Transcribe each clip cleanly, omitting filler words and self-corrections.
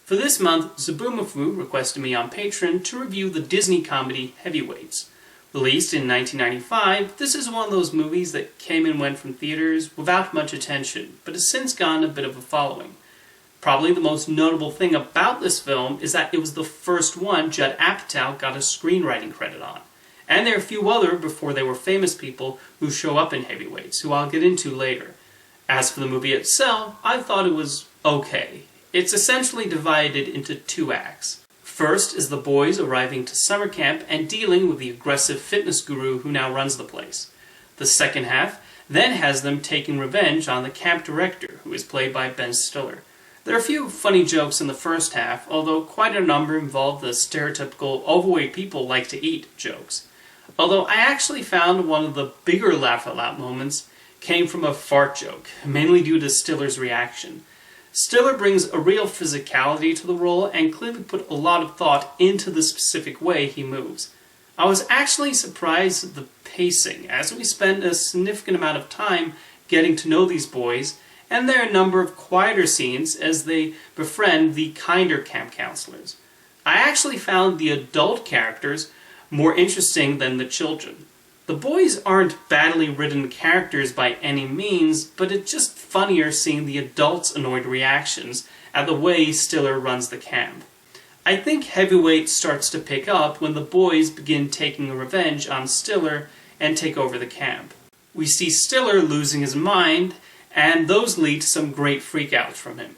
For this month, Zaboomafoo requested me on Patreon to review the Disney comedy Heavyweights. Released in 1995, this is one of those movies that came and went from theaters without much attention, but has since gotten a bit of a following. Probably the most notable thing about this film is that it was the first one Judd Apatow got a screenwriting credit on. And there are a few other before they were famous people who show up in Heavyweights, who I'll get into later. As for the movie itself, I thought it was okay. It's essentially divided into two acts. First is the boys arriving to summer camp and dealing with the aggressive fitness guru who now runs the place. The second half then has them taking revenge on the camp director, who is played by Ben Stiller. There are a few funny jokes in the first half, although quite a number involve the stereotypical overweight people like to eat jokes. Although I actually found one of the bigger laugh-out-loud moments came from a fart joke, mainly due to Stiller's reaction. Stiller brings a real physicality to the role and clearly put a lot of thought into the specific way he moves. I was actually surprised at the pacing, as we spend a significant amount of time getting to know these boys, and there are a number of quieter scenes as they befriend the kinder camp counselors. I actually found the adult characters more interesting than the children. The boys aren't badly written characters by any means, but it's just funnier seeing the adults' annoyed reactions at the way Stiller runs the camp. I think Heavyweight starts to pick up when the boys begin taking revenge on Stiller and take over the camp. We see Stiller losing his mind, and those lead to some great freakouts from him.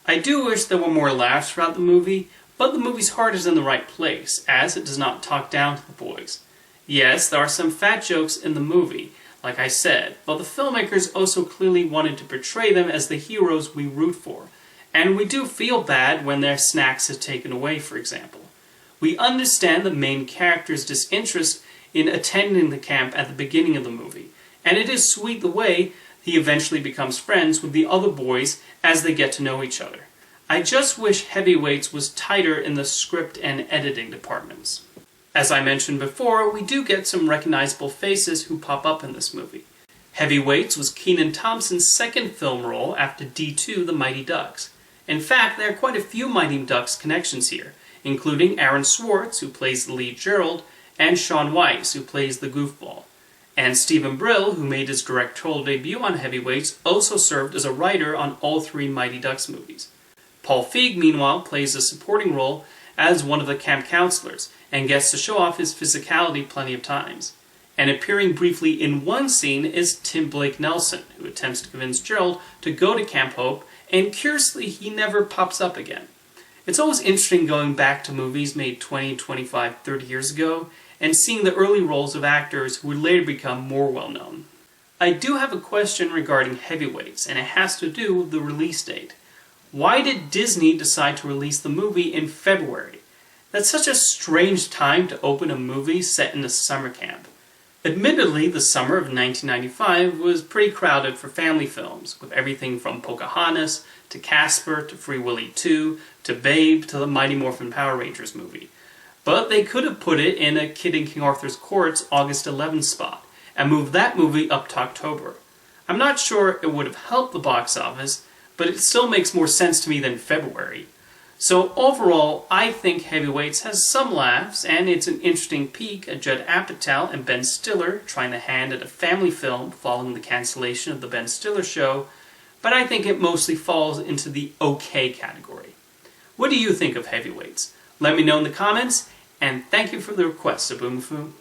I do wish there were more laughs throughout the movie, but the movie's heart is in the right place, as it does not talk down to the boys. Yes, there are some fat jokes in the movie, like I said, but the filmmakers also clearly wanted to portray them as the heroes we root for, and we do feel bad when their snacks are taken away, for example. We understand the main character's disinterest in attending the camp at the beginning of the movie, and it is sweet the way he eventually becomes friends with the other boys as they get to know each other. I just wish Heavyweights was tighter in the script and editing departments. As I mentioned before, we do get some recognizable faces who pop up in this movie. Heavyweights was Kenan Thompson's second film role after D2 The Mighty Ducks. In fact, there are quite a few Mighty Ducks connections here, including Aaron Swartz, who plays the lead Gerald, and Shaun Weiss, who plays the goofball. And Stephen Brill, who made his directorial debut on Heavyweights, also served as a writer on all three Mighty Ducks movies. Paul Feig, meanwhile, plays a supporting role as one of the camp counselors, and gets to show off his physicality plenty of times. And appearing briefly in one scene is Tim Blake Nelson, who attempts to convince Gerald to go to Camp Hope, and curiously he never pops up again. It's always interesting going back to movies made 20, 25, 30 years ago, and seeing the early roles of actors who would later become more well-known. I do have a question regarding Heavyweights, and it has to do with the release date. Why did Disney decide to release the movie in February? That's such a strange time to open a movie set in a summer camp. Admittedly, the summer of 1995 was pretty crowded for family films, with everything from Pocahontas, to Casper, to Free Willy 2, to Babe, to the Mighty Morphin Power Rangers movie. But they could have put it in A Kid in King Arthur's Court's August 11th spot, and moved that movie up to October. I'm not sure it would have helped the box office, but it still makes more sense to me than February. So overall, I think Heavyweights has some laughs, and it's an interesting peek at Judd Apatow and Ben Stiller trying to hand at a family film following the cancellation of the Ben Stiller show, but I think it mostly falls into the okay category. What do you think of Heavyweights? Let me know in the comments, and thank you for the request, Zaboomafoo.